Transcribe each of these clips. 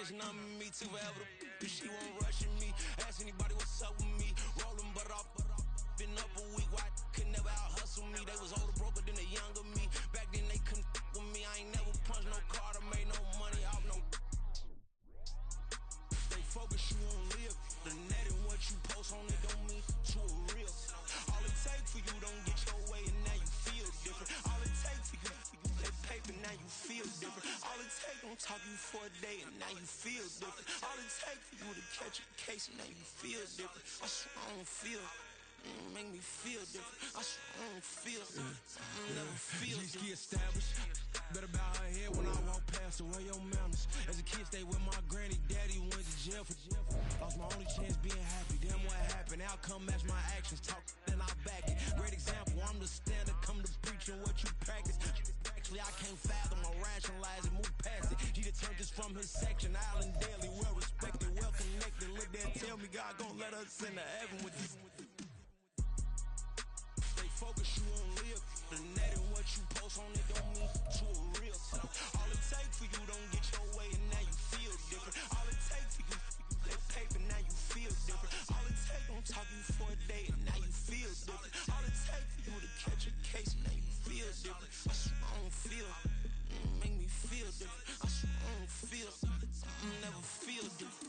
It's numbing me too forever. She won't rushing me. Ask anybody what's up with me. Rolling but off. Been up a week. Why could never out hustle me? They was older, broker than the younger me. Back then they couldn't with me. I ain't never punched no card or made no money off no. Stay focused, you won't live. The net and what you post on it don't mean to a real. All it take for you don't get your way and now you feel different. All it take for you that paper, now you feel different. All it take don't talk you for a day and now you feel different. All it take for you to catch a case and now you feel different. I swear I don't feel. Make me feel different. I swear I don't feel. I never feel different. Get established. Better bow her head when I walk past her. Where your manners? As a kid, stay with my granny. Daddy went to jail for jail. Lost my only chance being happy. Damn what happened. Outcome match my actions. Talk then I back it. Great example. I'm the standard. Come to preaching what you practice. Actually, I can't fathom or rationalize it. Move past it. She turned this from his section. Island daily. Well respected. Well connected. Look there. Tell me God gon' let us into heaven with you. Focus, you won't live. The net and what you post on it don't mean to a real. All it take for you don't get your way and now you feel different. All it take for you that paper, now you feel different. All it take don't talk you for a day and now you feel different. All it take for you to catch a case and now you feel different. I swear I don't feel. Make me feel different. I swear I don't feel. I never feel different.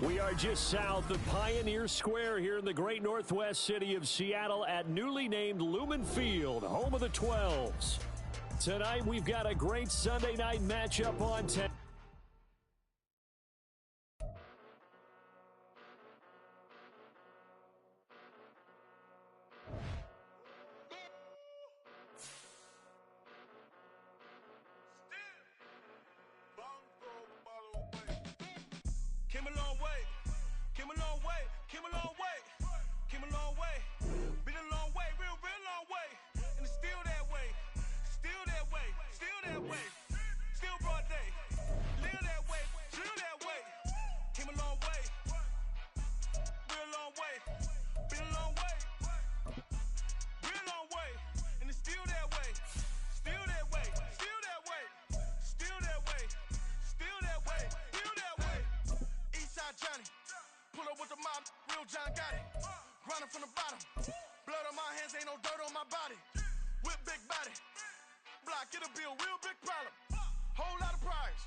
We are just south of Pioneer Square here in the great northwest city of Seattle at newly named Lumen Field, home of the 12s. Tonight we've got a great Sunday night matchup on 10. Came a long way, came a long way, came a long way, came a long way, been a long way, real long way, and it's still that way, still that way, still that way, still broad day, live that way, chill that way, came a long way, real long way, been a long way, real long way, and it's still that way, still that way, still that way, still that way, still that way, still that way. Johnny, pull up with the mob, real John got it. Grinding from the bottom, blood on my hands, ain't no dirt on my body. With big body, block, it'll be a real big problem. Whole lot of prize,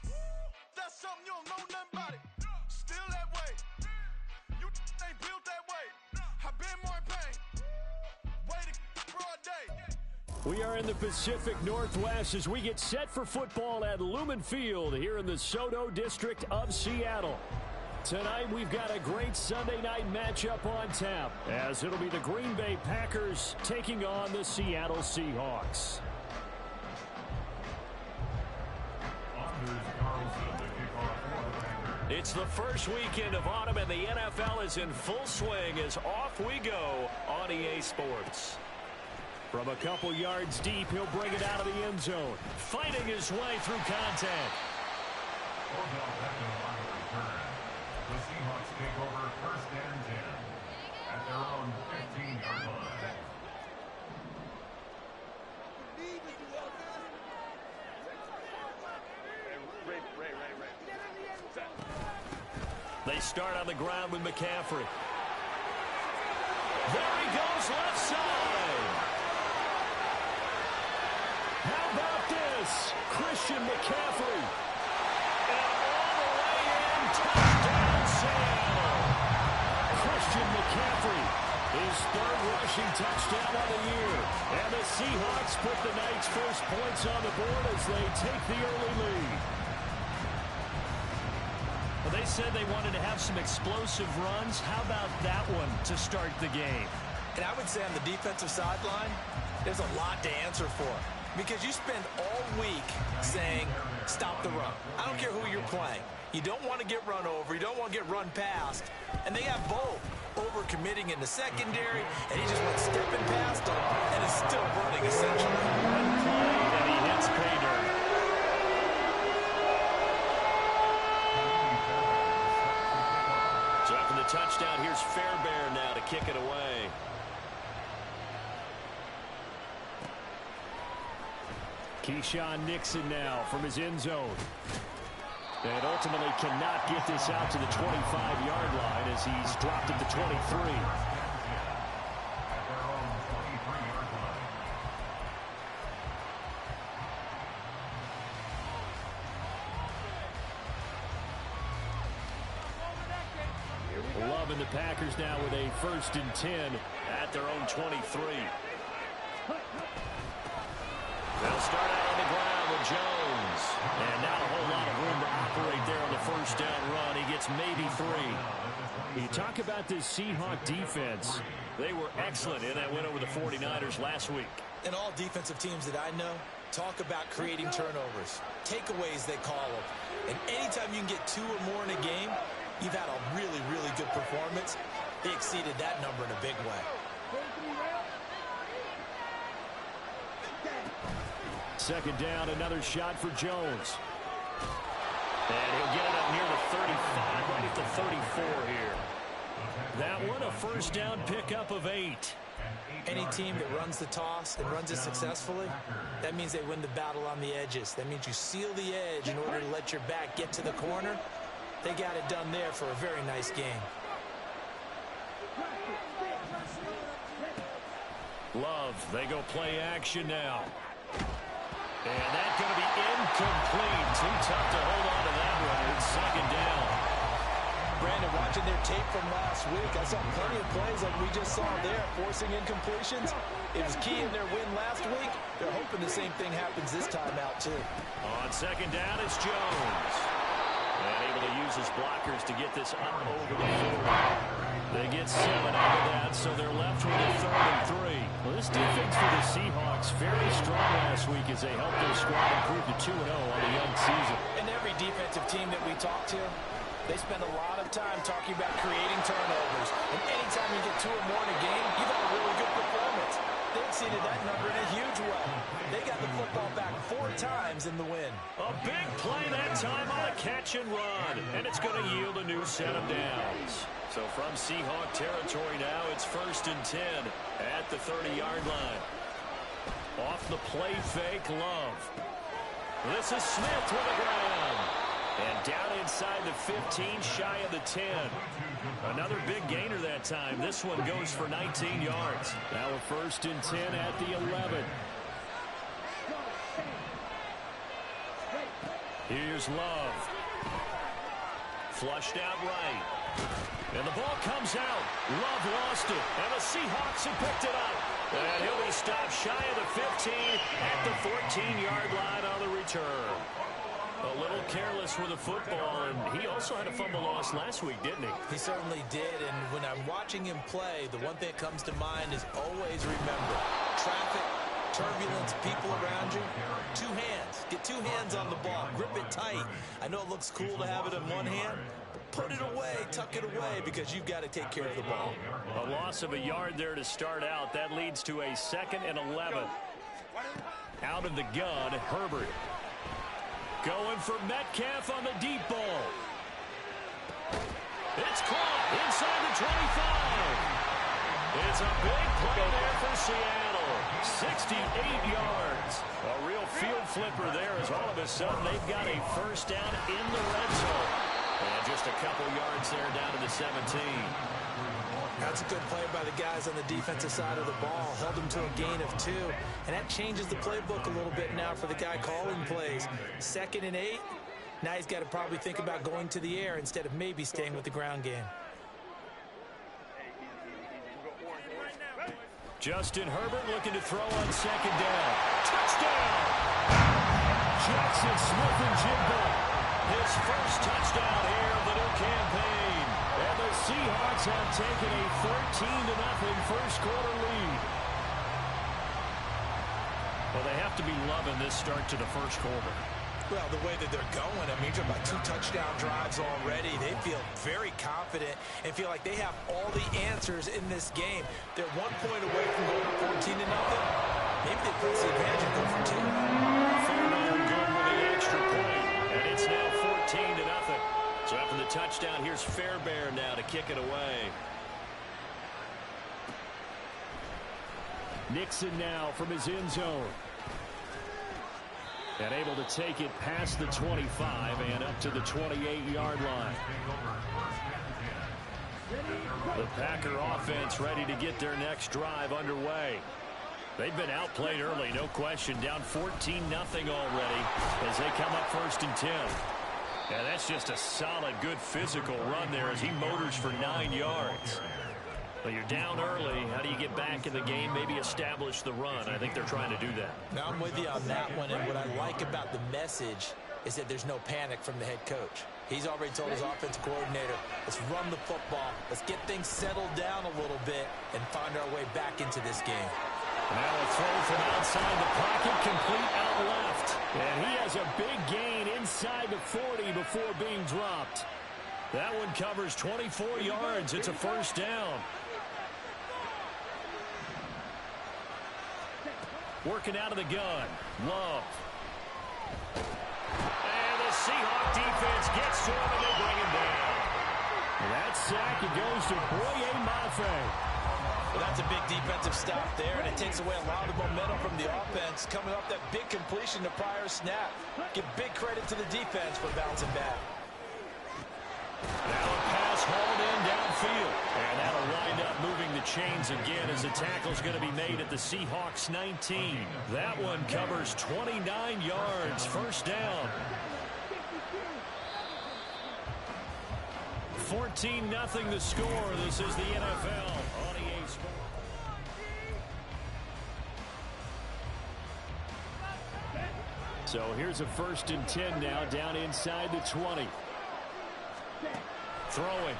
that's something you don't know nothing about it. Still that way, you ain't built that way. I've been more in pain, way to broad day. We are in the Pacific Northwest as we get set for football at Lumen Field here in the Soto District of Seattle. Tonight, we've got a great Sunday night matchup on tap, as it'll be the Green Bay Packers taking on the Seattle Seahawks. It's the first weekend of autumn, and the NFL is in full swing as off we go on EA Sports. From a couple yards deep, he'll bring it out of the end zone, fighting his way through contact. The Seahawks take over first and 10 at their own 15-yard line. They start on the ground with McCaffrey. There he goes, left side. How about this? Christian McCaffrey. And all the way in, touchdown Seattle. Christian McCaffrey, his third rushing touchdown of the year. And the Seahawks put the night's first points on the board as they take the early lead. Well, they said they wanted to have some explosive runs. How about that one to start the game? And I would say on the defensive sideline, there's a lot to answer for. Because you spend all week saying, stop the run. I don't care who you're playing. You don't want to get run over. You don't want to get run past. And they have both. Over-committing in the secondary, and he just went stepping past them, and is still running, essentially. And he hits pay dirt. So after the touchdown, here's Fairbairn now to kick it away. Keyshawn Nixon now from his end zone. And ultimately cannot get this out to the 25-yard line as he's dropped at the 23. Loving the Packers now with a 1st and 10 at their own 23. They'll start out on the ground with Jones. And not a whole lot of room to operate there on the 1st down run. He gets maybe 3. You talk about this Seahawk defense. They were excellent in that win over the 49ers last week. And all defensive teams that I know talk about creating turnovers. Takeaways, they call them. And anytime you can get 2 or more in a game, you've had a really, really good performance. They exceeded that number in a big way. Second down, another shot for Jones. And he'll get it up near the 35, right at the 34 here. That one, a 1st down pickup of 8. Any team that runs the toss and runs it successfully, that means they win the battle on the edges. That means you seal the edge in order to let your back get to the corner. They got it done there for a very nice game. Love, they go play action now. And that's going to be incomplete. Too tough to hold on to that one. It's 2nd down. Brandon, watching their tape from last week, I saw plenty of plays like we just saw there, forcing incompletions. It was key in their win last week. They're hoping the same thing happens this time out, too. On 2nd down, it's Jones. And able to use his blockers to get this up over the 40. They get 7 out of that, so they're left with a 3rd and 3. Well, this defense for the Seahawks very strong last week as they helped their squad improve to 2-0 on the young season. And every defensive team that we talk to, they spend a lot of time talking about creating turnovers. And anytime you get 2 or more in a game, you've had a really good performance. They exceeded that number in a huge way. They got the football back 4 times in the win. A big play that time on a catch and run. And it's going to yield a new set of downs. So from Seahawk territory now, it's 1st and 10 at the 30-yard line. Off the play fake, Love. This is Smith with the ground. And down inside the 15, shy of the 10. Another big gainer that time. This one goes for 19 yards. Now a 1st and 10 at the 11. Here's Love. Flushed out right. And the ball comes out. Love lost it. And the Seahawks have picked it up. And he'll be stopped shy of the 15 at the 14-yard line on the return. A little careless with the football, and he also had a fumble loss last week, didn't he? He certainly did, and when I'm watching him play, the one thing that comes to mind is always remember, traffic, turbulence, people around you, 2 hands. Get 2 hands on the ball. Grip it tight. I know it looks cool to have it in one hand, but put it away, tuck it away, because you've got to take care of the ball. A loss of a yard there to start out. That leads to a 2nd and 11. Out of the gun, Herbert. Going for Metcalf on the deep ball. It's caught inside the 25. It's a big play there for Seattle. 68 yards. A real field flipper there as all of a sudden they've got a 1st down in the red zone. And just a couple yards there down to the 17. That's a good play by the guys on the defensive side of the ball. Held them to a gain of 2. And that changes the playbook a little bit now for the guy calling plays. 2nd and 8. Now he's got to probably think about going to the air instead of maybe staying with the ground game. Justin Herbert looking to throw on 2nd down. Touchdown! Jackson Smith-Njigba. His first touchdown here of the new campaign. And the Seahawks have taken a 13-0 first-quarter lead. Well, they have to be loving this start to the first quarter. Well, the way that they're going, I mean, you're talking about 2 touchdown drives already. They feel very confident and feel like they have all the answers in this game. They're 1 point away from going 14-0. Maybe they press the advantage and go for 2. Fairbairn good with the extra point, and it's now 14-0. So after the touchdown, here's Fairbairn now to kick it away. Nixon now from his end zone. And able to take it past the 25 and up to the 28-yard line. The Packer offense ready to get their next drive underway. They've been outplayed early, no question. Down 14-0 already as they come up 1st and 10. And that's just a solid, good physical run there as he motors for 9 yards. But you're down early. How do you get back in the game? Maybe establish the run. I think they're trying to do that. Now, I'm with you on that one. And what I like about the message is that there's no panic from the head coach. He's already told his offensive coordinator, let's run the football. Let's get things settled down a little bit and find our way back into this game. Now a throw from outside the pocket, complete out left. And he has a big gain inside the 40 before being dropped. That one covers 24 yards. It's a 1st down. Working out of the gun. Love. And the Seahawk defense gets to him and they bring him down. And that sack, it goes to Boye Mafe. Well, that's a big defensive stop there, and it takes away a lot of momentum from the offense coming off that big completion the prior snap. Give big credit to the defense for bouncing back. Now a pass hauled in downfield. And that'll wind up moving the chains again as the tackle's going to be made at the Seahawks 19. That one covers 29 yards. 1st down. 14-0 the score. This is the NFL on EA Sports. So here's a 1st and 10 now down inside the 20. Throwing.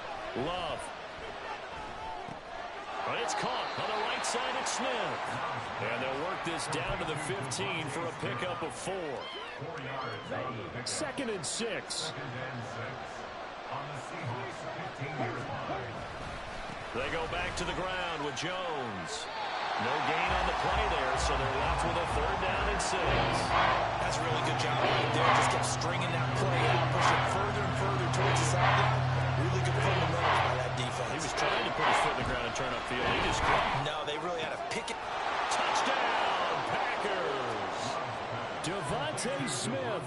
Love. But it's caught on the right side at Smith. And they'll work this down to the 15 for a pickup of 4. 2nd and 6. They go back to the ground with Jones. No gain on the play there, so they're left with a 3rd down and 6. That's a really good job right there. Just kept stringing that play out, pushing further and further towards the sideline. Really good fundamentals by that defense. He was trying to put his foot in the ground and turn upfield. He just couldn't. No, they really had to pick it. Touchdown, Packers. Devontae Smith,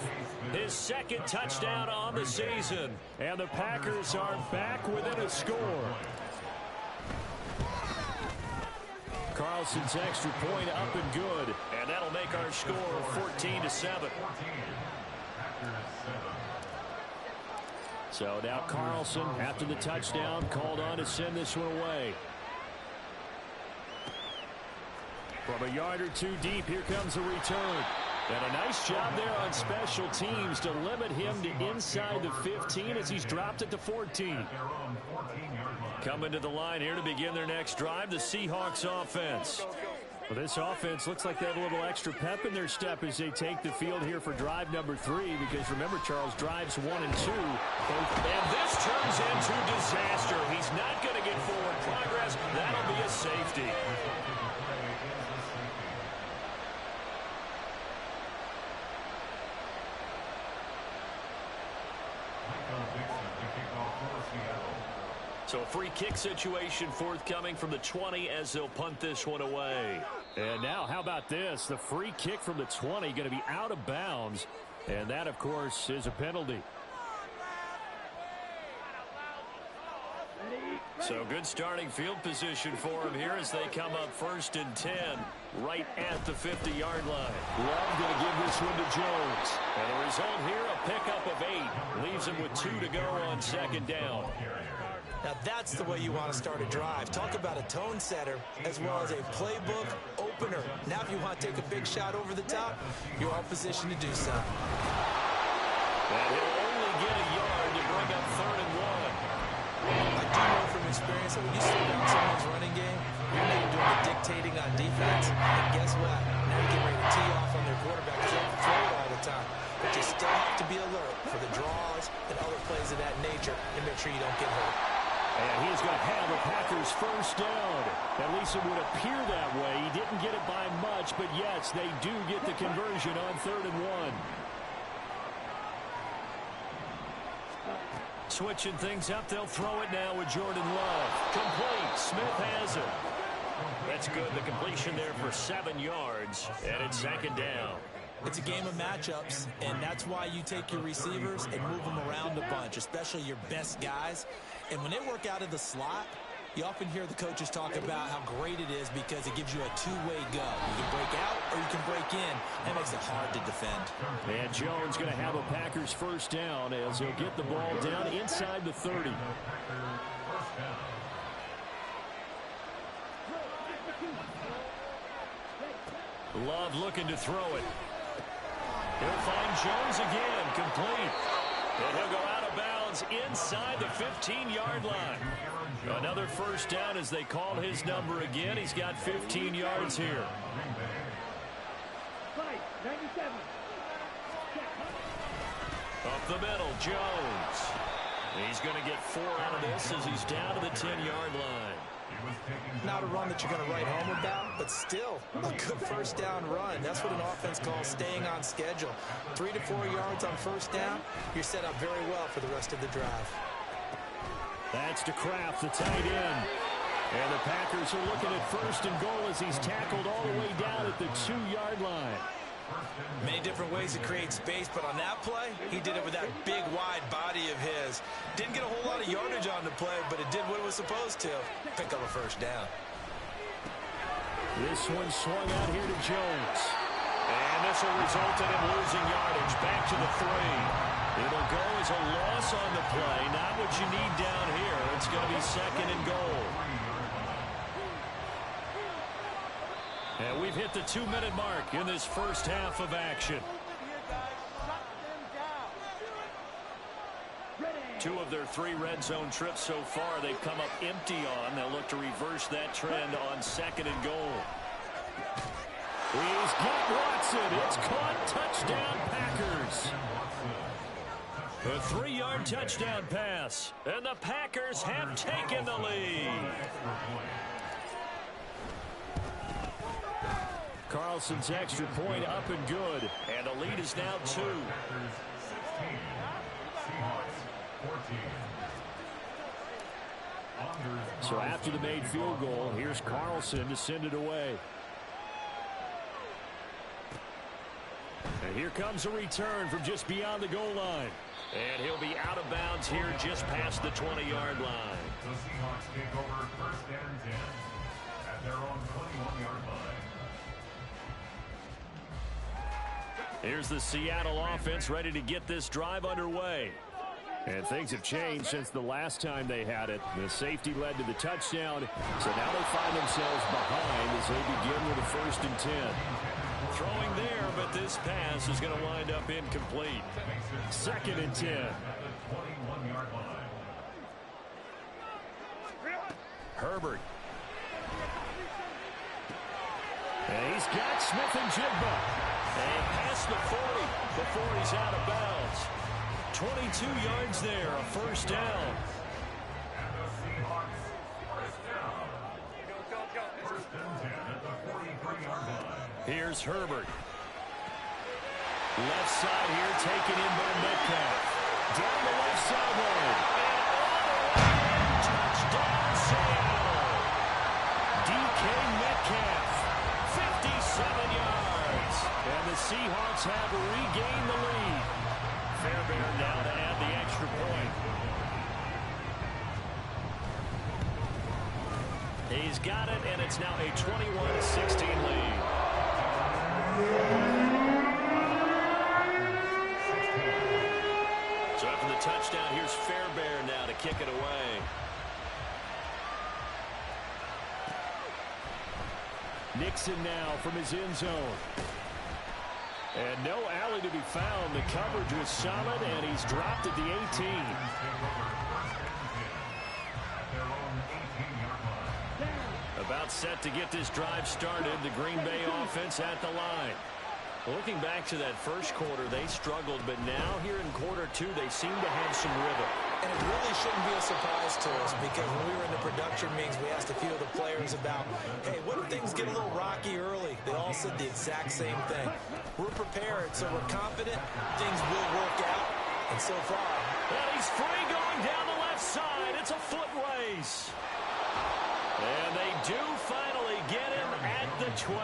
his 2nd touchdown on the season. And the Packers are back within a score. Carlson's extra point up and good. And that'll make our score 14-7. So now Carlson, after the touchdown, called on to send this one away. From a yard or two deep, here comes a return. And a nice job there on special teams to limit him to inside the 15 as he's dropped it to 14. Coming to the line here to begin their next drive, the Seahawks offense. Well, this offense looks like they have a little extra pep in their step as they take the field here for drive number 3, because remember, Charles, drives 1 and 2. And this turns into disaster. He's not going to get forward progress. That'll be a safety. So a free kick situation forthcoming from the 20 as they'll punt this one away. And now, how about this? The free kick from the 20 going to be out of bounds. And that, of course, is a penalty. So good starting field position for him here as they come up 1st and 10 right at the 50-yard line. Love going to give this one to Jones. And the result here, a pickup of 8. Leaves him with 2 to go on 2nd down. Now that's the way you want to start a drive. Talk about a tone setter as well as a playbook opener. Now if you want to take a big shot over the top, you're all positioned to do so. And he'll only get a yard to bring up 3rd and 1. I do know from experience that when you slow down someone's running game, you're now doing the dictating on defense. And guess what? Now you get ready to tee off on their quarterback because they have to throw it all the time. But you still have to be alert for the draws and other plays of that nature and make sure you don't get hurt. And he's going to have the Packers 1st down. At least it would appear that way. He didn't get it by much, but yes, they do get the conversion on 3rd and 1. Switching things up, they'll throw it now with Jordan Love. Complete. Smith has it. That's good. The completion there for 7 yards, and it's 2nd down. It's a game of matchups, and that's why you take your receivers and move them around a bunch, especially your best guys. And when they work out of the slot, you often hear the coaches talk about how great it is because it gives you a two-way go. You can break out or you can break in. That makes it hard to defend. And Jones going to have a Packers first down as he'll get the ball down inside the 30. Love looking to throw it. He'll find Jones again, complete. And he'll go out of bounds inside the 15-yard line. Another first down as they call his number again. He's got 15 yards here. Up the middle, Jones. He's going to get 4 out of this as he's down to the 10-yard line. Not a run that you're going to write home about, but still a good first down run. That's what an offense calls staying on schedule. 3 to 4 yards on first down, you're set up very well for the rest of the drive. That's to Kraft, the tight end. And the Packers are looking at first and goal as he's tackled all the way down at the 2-yard line. Many different ways to create space, but on that play, he did it with that big, wide body of his. Didn't get a whole lot of yardage on the play, but it did what it was supposed to. Pick up a first down. This one swung out here to Jones. And this will result in him losing yardage. Back to the 3. It'll go as a loss on the play. Not what you need down here. It's going to be second and goal. And we've hit the 2-minute mark in this first half of action. 2 of their 3 red zone trips so far they've come up empty on. They'll look to reverse that trend on second and goal. He's got Watson. It's caught. Touchdown, Packers. A 3-yard touchdown pass. And the Packers have taken the lead. Carlson's extra point up and good. And the lead is now 2. So after the made field goal, here's Carlson to send it away. And here comes a return from just beyond the goal line. And he'll be out of bounds here just past the 20-yard line. The Seahawks take over first and 10 at their own 21-yard line. Here's the Seattle offense ready to get this drive underway. And things have changed since the last time they had it. The safety led to the touchdown, so now they find themselves behind as they begin with a first and 10. Throwing there, but this pass is going to wind up incomplete. Second and 10. Herbert. And he's got Smith and Jigba. And past the 40 before he's out of bounds. 22 yards there, a first down. Here's Herbert. Left side here, taken in by Metcalf. Down the left sideline. And touchdown, Seattle. DK Metcalf, 57 yards. And the Seahawks have regained the lead. Fairbairn now to add the extra point. He's got it, and it's now a 21-16 lead. So after the touchdown, here's Fairbairn now to kick it away. Nixon now from his end zone. And no alley to be found. The coverage was solid, and he's dropped at the 18. About set to get this drive started. The Green Bay offense at the line. Looking back to that first quarter, they struggled, but now here in quarter 2, they seem to have some rhythm. And it really shouldn't be a surprise to us because when we were in the production meetings, we asked a few of the players about, hey, what if things get a little rocky early? They all said the exact same thing. We're prepared, so we're confident things will work out. And so far, and he's free going down the left side. It's a foot race. And they do finally get him at the 12.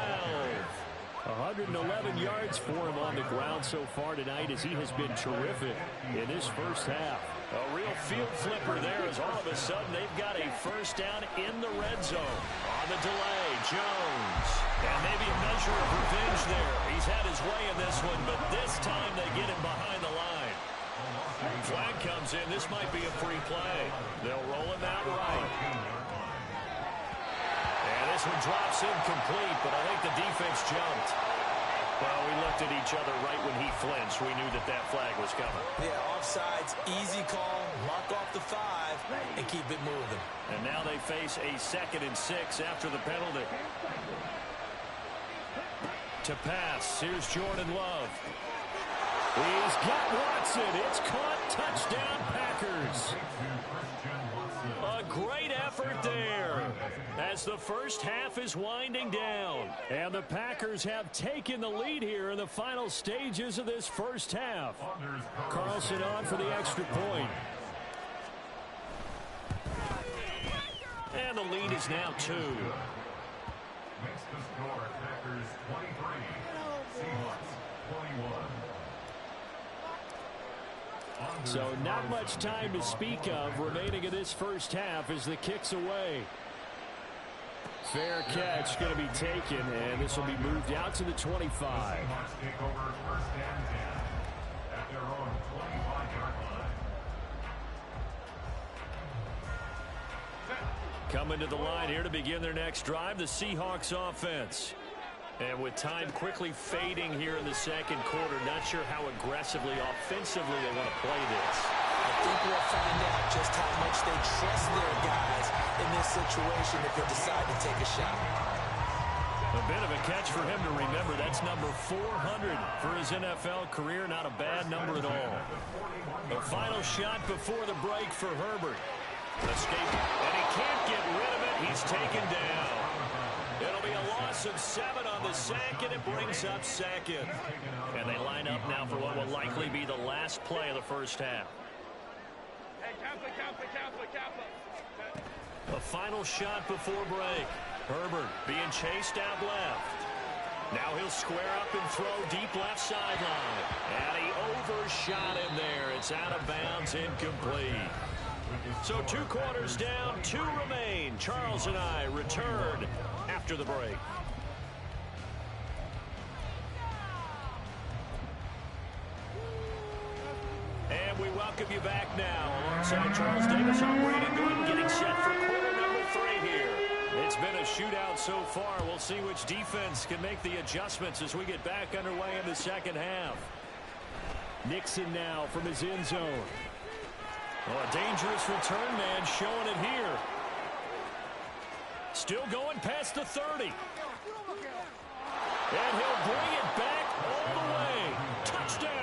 111 yards for him on the ground so far tonight as he has been terrific in this first half. A real field flipper there as all of a sudden they've got a first down in the red zone. On the delay, Jones. And maybe a measure of revenge there. He's had his way in this one, but this time they get him behind the line. Flag comes in. This might be a free play. They'll roll him out right. And this one drops incomplete, but I think the defense jumped. Well, we looked at each other right when he flinched. We knew that that flag was coming. Yeah, offsides, easy call, mark off the 5, and keep it moving. And now they face a 2nd and 6 after the penalty. To pass, here's Jordan Love. He's got Watson. It's caught. Touchdown, Packers. A great effort there as the first half is winding down. And the Packers have taken the lead here in the final stages of this first half. Carlson on for the extra point. And the lead is now 2. Makes the score Packers 23, Seahawks 21. So not much time to speak of remaining in this first half as the kick's away. Fair catch going to be taken, and this will be moved out to the 25. Seahawks take over first and 10 at their own 25-yard line. Coming to the line here to begin their next drive, the Seahawks offense. And with time quickly fading here in the second quarter, not sure how aggressively, offensively they want to play this. I think we'll find out just how much they trust their guys in this situation if they decide to take a shot. A bit of a catch for him to remember. That's number 400 for his NFL career. Not a bad number at all. The final shot before the break for Herbert. Escape, and he can't get rid of it. He's taken down. It'll be a loss of 7 on the sack, and it brings up 2nd. And they line up now for what will likely be the last play of the first half. A final shot before break. Herbert being chased out left. Now he'll square up and throw deep left sideline. And he overshot him there. It's out of bounds, incomplete. So 2 quarters down, 2 remain. Charles and I return after the break. And we welcome you back now alongside Charles Davis. I'm Brandon Gordon getting set for quarter number 3 here. It's been a shootout so far. We'll see which defense can make the adjustments as we get back underway in the second half. Nixon now from his end zone. Oh, a dangerous return man showing it here. Still going past the 30. And he'll bring it back all the way. Touchdown.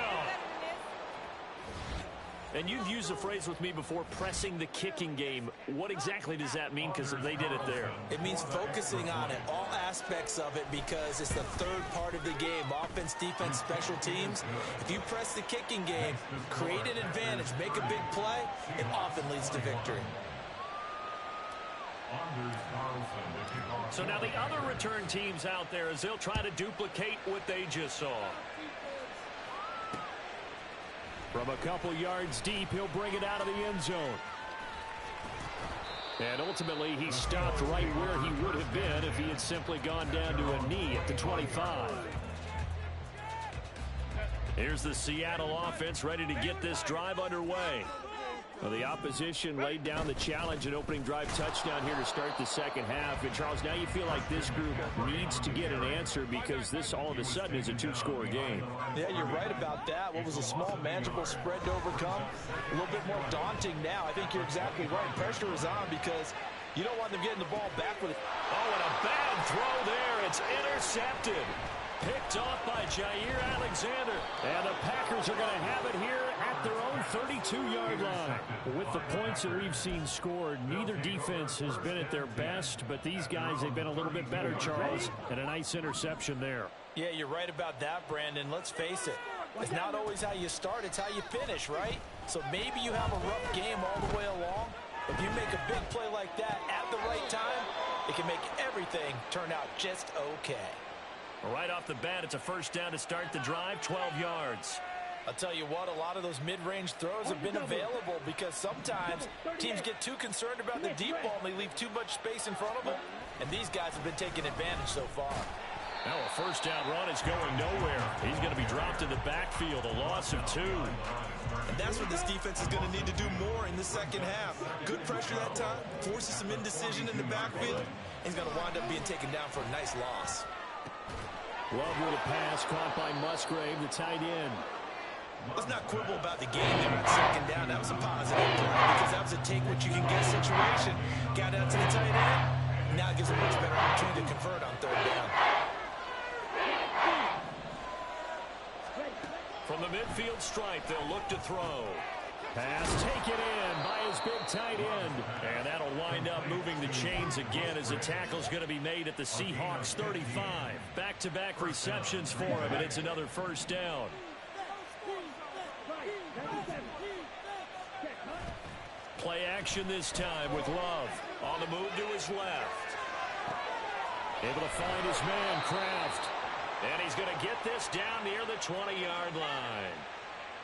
And you've used the phrase with me before, pressing the kicking game. What exactly does that mean? Because they did it there. It means focusing on it, all aspects of it, because it's the third part of the game. Offense, defense, special teams. If you press the kicking game, create an advantage, make a big play, it often leads to victory. So now the other return teams out there as they'll try to duplicate what they just saw. From a couple yards deep, he'll bring it out of the end zone. And ultimately, he stopped right where he would have been if he had simply gone down to a knee at the 25. Here's the Seattle offense ready to get this drive underway. Well, the opposition laid down the challenge and opening drive touchdown here to start the second half. And, Charles, now you feel like this group needs to get an answer because this all of a sudden is a 2-score game. Yeah, you're right about that. What was a small, manageable spread to overcome, a little bit more daunting now. I think you're exactly right. Pressure is on because you don't want them getting the ball back with it. Oh, and a bad throw there. It's intercepted. Picked off by Jair Alexander. And the Packers are going to have it here at their own 32-yard line. With the points that we've seen scored, neither defense has been at their best, but these guys, they've been a little bit better, Charles, and a nice interception there. Yeah, you're right about that, Brandon. Let's face it. It's not always how you start, it's how you finish, right? So maybe you have a rough game all the way along. If you make a big play like that at the right time, it can make everything turn out just okay. Right off the bat, it's a first down to start the drive, 12 yards. I'll tell you what, a lot of those mid-range throws have been available because sometimes teams get too concerned about the deep ball and they leave too much space in front of them. And these guys have been taking advantage so far. Now a first down run is going nowhere. He's going to be dropped in the backfield, a loss of 2. And that's what this defense is going to need to do more in the second half. Good pressure that time, forces some indecision in the backfield. He's going to wind up being taken down for a nice loss. Love with a pass caught by Musgrave, the tight end. Let's not quibble about the game there on second down. That was a positive play because that was a take-what-you-can-get situation. Got out to the tight end. Now it gives a much better opportunity to convert on third down. From the midfield stripe, they'll look to throw. Pass taken in by his big tight end. And that'll wind up moving the chains again as the tackle's going to be made at the Seahawks 35. Back-to-back receptions for him, and it's another first down. Play action this time with Love. On the move to his left. Able to find his man, Kraft. And he's going to get this down near the 20-yard line.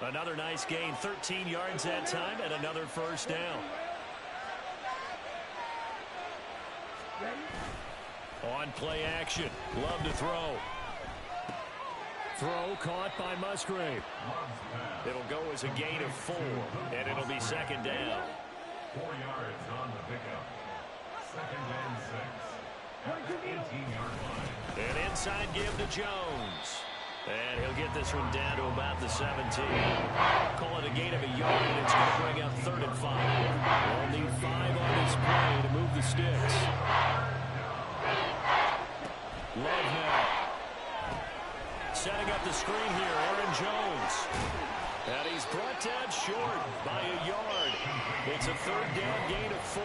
Another nice gain, 13 yards that time, and another first down. On play action, Love to throw. Throw caught by Musgrave. It'll go as a gain of 4, and it'll be second down. 4 yards on the pickup. Second and 6. At the 18-yard line. An inside give to Jones. And he'll get this one down to about the 17. Call it a gain of a yard, and it's going to bring up 3rd and 5. They'll need 5 on this play to move the sticks. Love now. Setting up the screen here, Aaron Jones. And he's brought down short by a yard. It's a 3rd down gain of 4.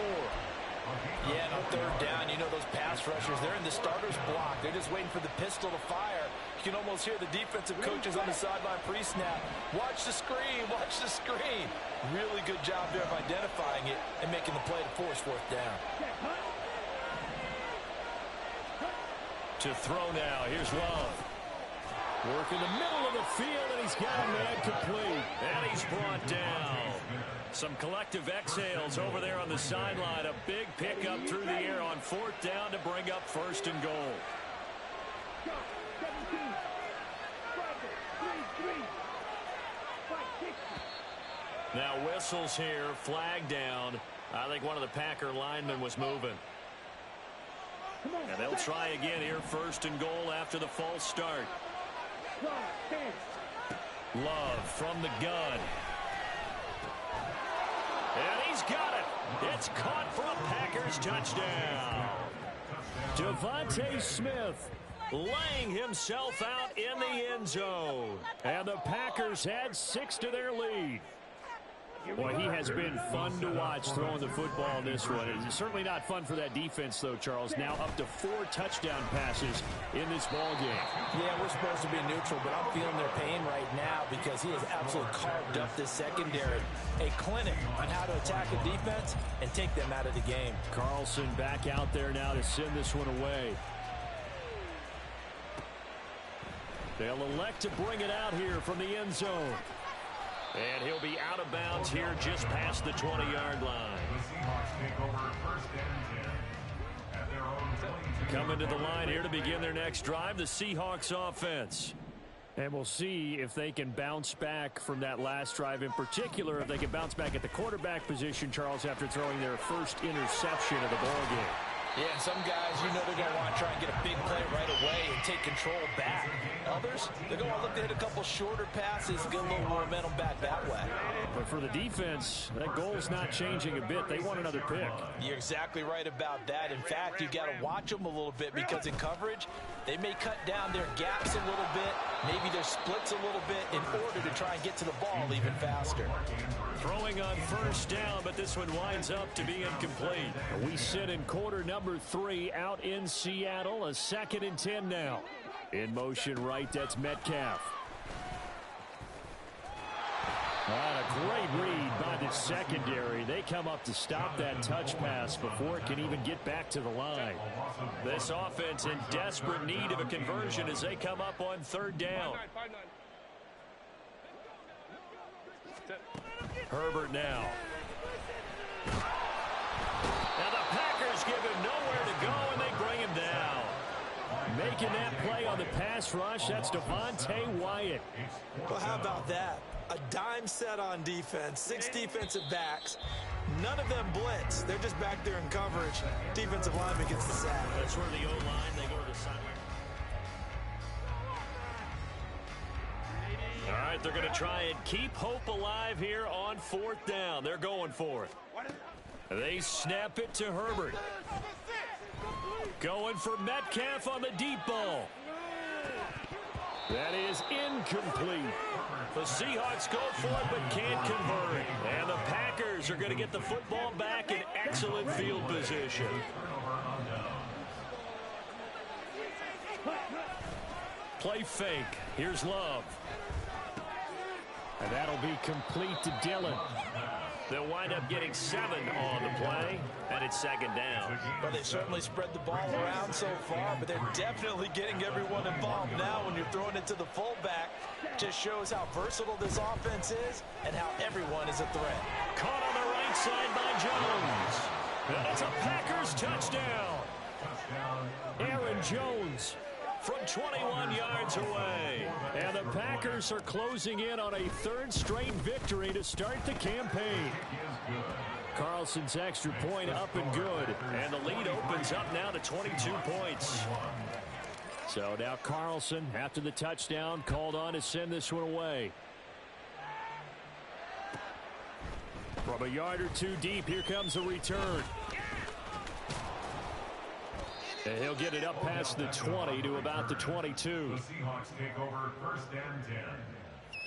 Yeah, and on 3rd down, you know those pass rushers, they're in the starter's block. They're just waiting for the pistol to fire. You can almost hear the defensive coaches on the sideline pre-snap. Watch the screen, watch the screen. Really good job there of identifying it and making the play to force 4th down. To throw now, here's Love. Work in the middle of the field, and he's got a man complete. And he's brought down. Some collective exhales over there on the sideline. A big pickup through the air on 4th down to bring up 1st and goal. Now whistles here, flag down. I think one of the Packer linemen was moving. And they'll try again here, 1st and goal after the false start. Love from the gun. And he's got it. It's caught for a Packers touchdown. Devontae Smith laying himself out in the end zone. And the Packers add 6 to their lead. Boy, he has been fun to watch throwing the football in this one. It's certainly not fun for that defense, though, Charles. Now up to 4 touchdown passes in this ball game. Yeah, we're supposed to be neutral, but I'm feeling their pain right now because he has absolutely carved up this secondary. A clinic on how to attack a defense and take them out of the game. Carlson back out there now to send this one away. They'll elect to bring it out here from the end zone. And he'll be out of bounds here just past the 20-yard line. The Seahawks take over 1st and 10 at their own 22. Coming to the line here to begin their next drive, the Seahawks offense. And we'll see if they can bounce back from that last drive in particular, if they can bounce back at the quarterback position, Charles, after throwing their first interception of the ballgame. Yeah, and some guys, you know they're going to want to try and get a big play right away and take control back. Others, they're going to look to hit a couple shorter passes, get a little momentum back that way. But for the defense, that goal's not changing a bit. They want another pick. You're exactly right about that. In fact, you've got to watch them a little bit because in coverage, they may cut down their gaps a little bit, maybe their splits a little bit in order to try and get to the ball even faster. Throwing on 1st down, but this one winds up to be incomplete. We sit in quarter number 3 out in Seattle. A 2nd and 10 now. In motion right, that's Metcalf. All right, a great read by the secondary. They come up to stop that touch pass before it can even get back to the line. This offense in desperate need of a conversion as they come up on third down. Herbert now. Now the Packers give him nowhere to go, and they bring him down. Making that play on the pass rush, that's Devontae Wyatt. Well, how about that? A dime set on defense, 6 defensive backs. None of them blitz. They're just back there in coverage. Defensive lineman gets the sack. That's where the O-line, they go to the sideline. All right, they're going to try and keep hope alive here on fourth down. They're going for it. They snap it to Herbert. Going for Metcalf on the deep ball. That is incomplete. The Seahawks go for it but can't convert. And the Packers are going to get the football back in excellent field position. Play fake. Here's Love. And that'll be complete to Dillon. They'll wind up getting 7 on the play, and it's second down. Well, they've certainly spread the ball around so far, but they're definitely getting everyone involved now when you're throwing it to the fullback. Just shows how versatile this offense is and how everyone is a threat. Caught on the right side by Jones. And it's a Packers touchdown. Aaron Jones from 21 yards away. And the Packers are closing in on a 3rd straight victory to start the campaign. Carlson's extra point up and good. And the lead opens up now to 22 points. So now Carlson, after the touchdown, called on to send this one away. From a yard or 2 deep, here comes a return. And he'll get it up past the 20 to about the 22. The Seahawks take over 1st and 10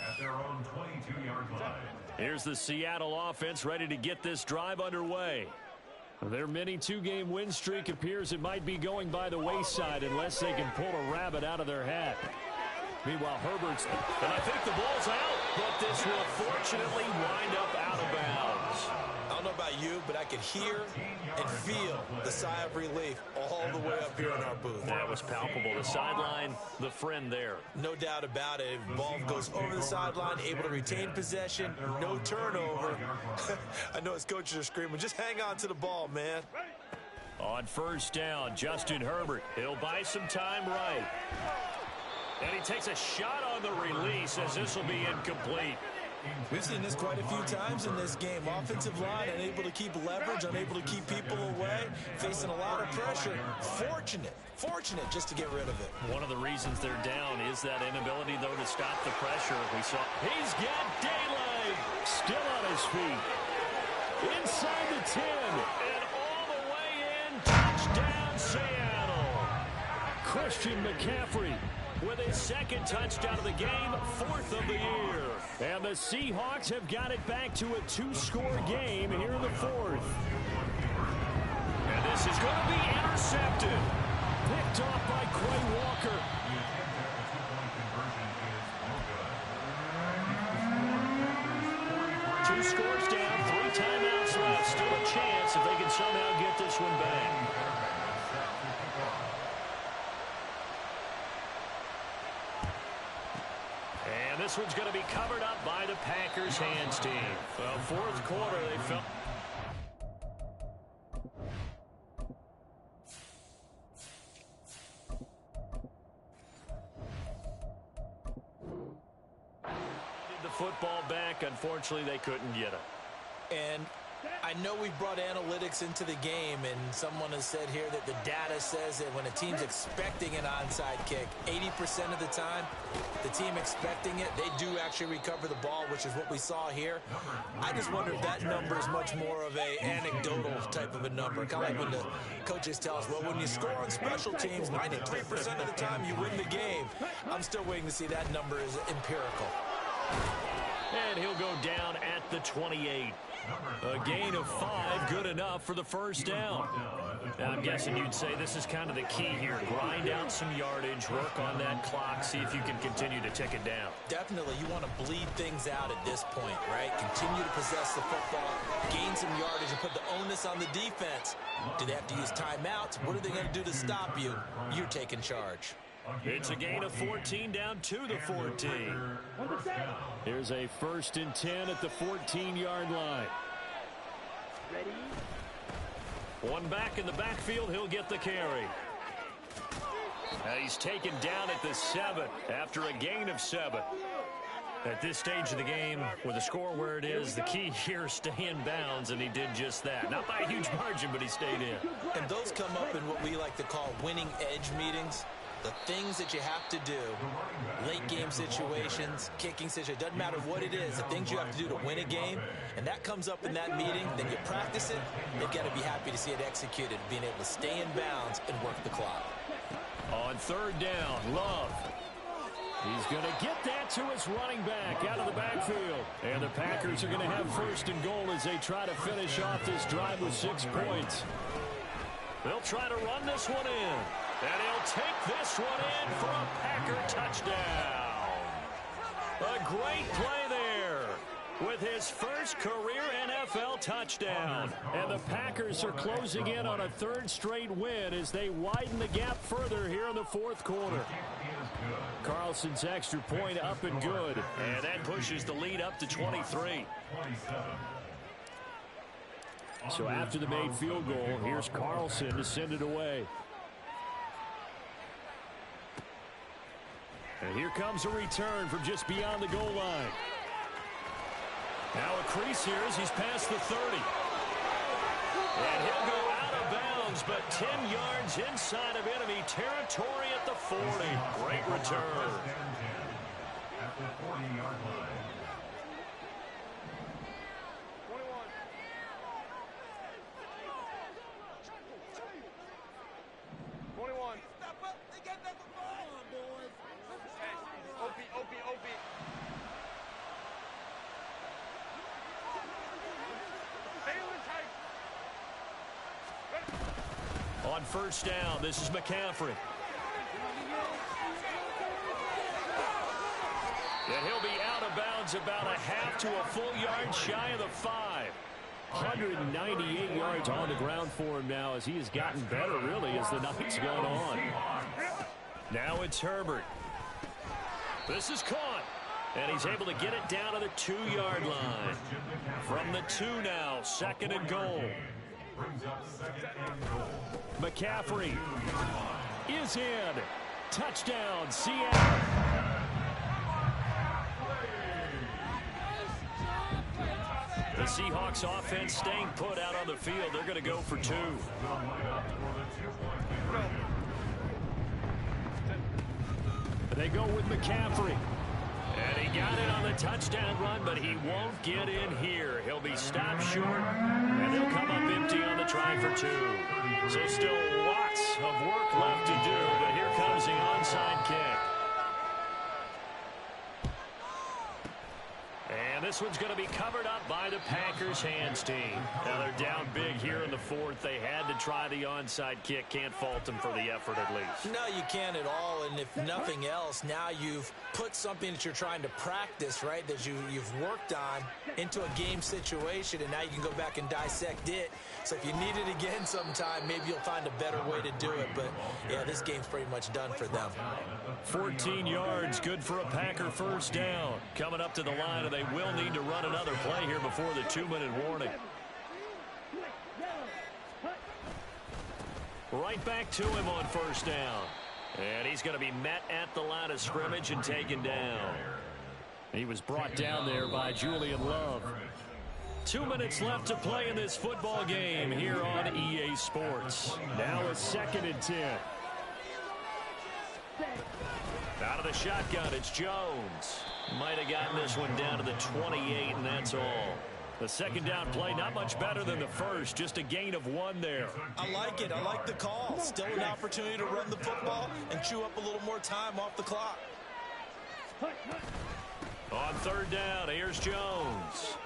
at their own 22-yard line. Here's the Seattle offense ready to get this drive underway. Their mini 2-game win streak appears it might be going by the wayside unless they can pull a rabbit out of their hat. Meanwhile, Herbert's, and I think the ball's out, but this will fortunately wind up out of bounds. I don't know about you, but I could hear and feel the sigh of relief all the way up here in our booth. That was palpable. The sideline, the friend there. No doubt about it. Ball goes over the sideline, able to retain possession, no turnover. I know his coaches are screaming, just hang on to the ball, man. On first down, Justin Herbert. He'll buy some time right. And he takes a shot on the release as this will be incomplete. We've seen this quite a few times in this game. Offensive line unable to keep leverage, unable to keep people away, facing a lot of pressure. Fortunate just to get rid of it. One of the reasons they're down is that inability, though, to stop the pressure. We saw he's got daylight. Still on his feet. Inside the 10. And all the way in. Touchdown, Seattle. Christian McCaffrey with his 2nd touchdown of the game, 4th of the year. And the Seahawks have got it back to a 2-score game here in the 4th. And this is going to be intercepted. Picked off by Quay Walker. The attempt at the 2-point conversion is no good. 2 scores down, 3 timeouts left. Still a chance if they can somehow get this one back. And this one's going to be covered up by the Packers hands team. Well, 4th quarter, they felt. The football back, unfortunately, they couldn't get it. And I know we brought analytics into the game, and someone has said here that the data says that when a team's expecting an onside kick, 80% of the time, the team expecting it, they do actually recover the ball, which is what we saw here. I just wonder if that number is much more of a anecdotal type of a number. Kind of like when the coaches tell us, well, when you score on special teams, 93% of the time you win the game. I'm still waiting to see that number is empirical. And he'll go down at the 28. A gain of 5, good enough for the first down. Now, I'm guessing you'd say this is kind of the key here. Grind out some yardage, work on that clock, see if you can continue to tick it down. Definitely, you want to bleed things out at this point, right? Continue to possess the football, gain some yardage, and put the onus on the defense. Do they have to use timeouts? What are they going to do to stop you? You're taking charge. It's a gain of 14 down to the 14. Here's a 1st and 10 at the 14-yard line. One back in the backfield, he'll get the carry. He's taken down at the 7 after a gain of 7. At this stage of the game, with the score where it is, the key here is stay in bounds, and he did just that. Not by a huge margin, but he stayed in. And those come up in what we like to call winning edge meetings. The things that you have to do, late game situations, kicking situations, doesn't matter what it is, the things you have to do to win a game, and that comes up in that meeting, then you practice it, you've got to be happy to see it executed, being able to stay in bounds and work the clock. On 3rd down, Love. He's going to get that to his running back out of the backfield. And the Packers are going to have 1st and goal as they try to finish off this drive with 6 points. They'll try to run this one in. And he'll take this one in for a Packer touchdown. A great play there with his first career NFL touchdown. And the Packers are closing in on a 3rd straight win as they widen the gap further here in the 4th quarter. Carlson's extra point up and good. And that pushes the lead up to 23. So after the made field goal, here's Carlson to send it away. And here comes a return from just beyond the goal line. Now a crease here as he's past the 30. And he'll go out of bounds, but 10 yards inside of enemy territory at the 40. Great return. At the 40-yard line. 21. Step up. They got nothing for us. Come on, boys. OP. On 1st down, this is McCaffrey. And he'll be out of bounds about a half to a full yard shy of the 5. 198 yards on the ground for him now as he has gotten better, really, as the night's gone on. Now it's Herbert. This is caught. And he's able to get it down to the 2-yard line. From the 2 now, 2nd and goal. McCaffrey is in. Touchdown, Seattle. The Seahawks offense staying put out on the field. They're going to go for 2. They go with McCaffrey. And he got it on the touchdown run, but he won't get in here. He'll be stopped short, and they'll come up empty on the try for 2. So still lots of work left to do, but here comes the onside kick. And this one's going to be covered up by the Packers hands team. Now they're down big here in the 4th. They had to try the onside kick. Can't fault them for the effort at least. No, you can't at all. And if nothing else, now you've put something that you're trying to practice, right, that you've worked on into a game situation, and now you can go back and dissect it. So if you need it again sometime, maybe you'll find a better way to do it. But, yeah, this game's pretty much done for them. 14 yards, good for a Packer 1st down. Coming up to the line, and they will need to run another play here before the 2-minute warning. Right back to him on 1st down. And he's going to be met at the line of scrimmage and taken down. He was brought down there by Julian Love. 2 minutes left to play in this football game here on EA Sports. Now a 2nd and 10. Out of the shotgun, it's Jones. Might have gotten this one down to the 28, and that's all. The 2nd down play, not much better than the first, just a gain of 1 there. I like it. I like the call. Still an opportunity to run the football and chew up a little more time off the clock. On 3rd down, here's Jones.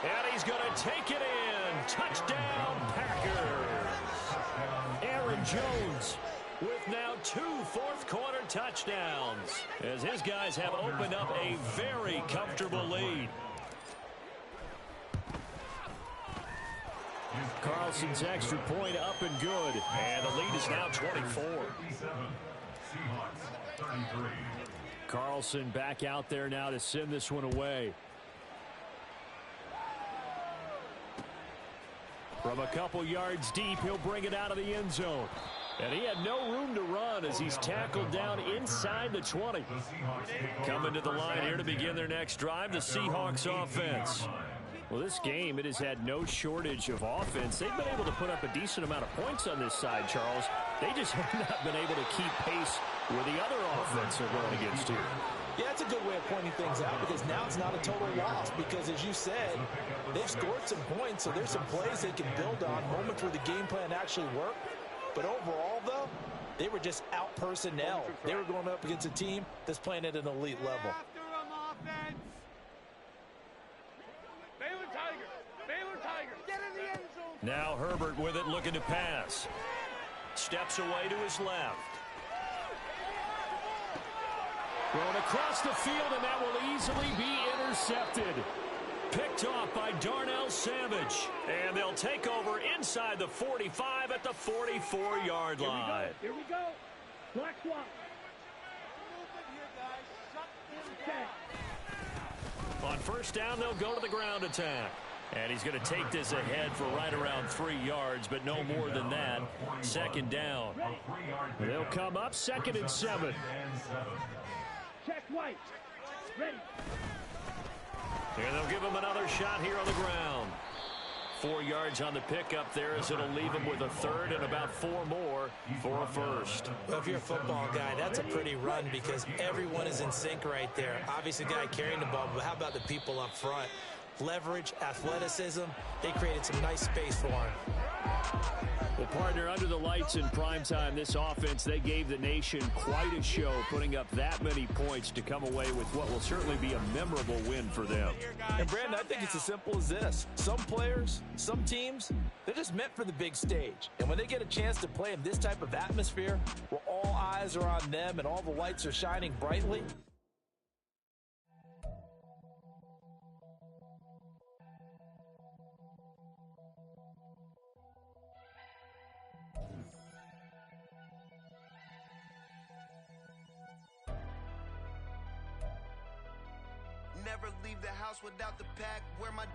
And he's going to take it in. Touchdown, Packers. Aaron Jones with now 2 fourth-quarter touchdowns, as his guys have opened up a very comfortable lead. Carlson's extra point up and good, and the lead is now 24. Carlson back out there now to send this one away. From a couple yards deep, he'll bring it out of the end zone. And he had no room to run as he's tackled down inside the 20. Coming to the line here to begin their next drive, the Seahawks offense. Well, this game, it has had no shortage of offense. They've been able to put up a decent amount of points on this side, Charles. They just have not been able to keep pace with the other offense they're going against here. Yeah, that's a good way of pointing things out, because now it's not a total loss, because as you said, they've scored some points, so there's some plays they can build on, moments where the game plan actually worked. But overall, though, they were just out-personnel. They were going up against a team that's playing at an elite level. Now Herbert with it, looking to pass. Steps away to his left. Thrown across the field, and that will easily be intercepted. Picked off by Darnell Savage. And they'll take over inside the 45 at the 44-yard line. Here we go. Black swap. On first down, they'll go to the ground attack. And he's going to take this ahead for right around 3 yards, but no more than that. Second down. They'll come up 2nd and 7. Check White. Ready. And they'll give him another shot here on the ground. 4 yards on the pickup there, as it'll leave him with a third and about 4 more for a first. Well, if you're a football guy, that's a pretty run, because everyone is in sync right there. Obviously, the guy carrying the ball, but how about the people up front? Leverage, athleticism, they created some nice space for him. Well, partner, under the lights in primetime, this offense, they gave the nation quite a show, putting up that many points to come away with what will certainly be a memorable win for them. And, Brandon, I think it's as simple as this. Some players, some teams, they're just meant for the big stage. And when they get a chance to play in this type of atmosphere, where all eyes are on them and all the lights are shining brightly, never leave the house without the pack. Where my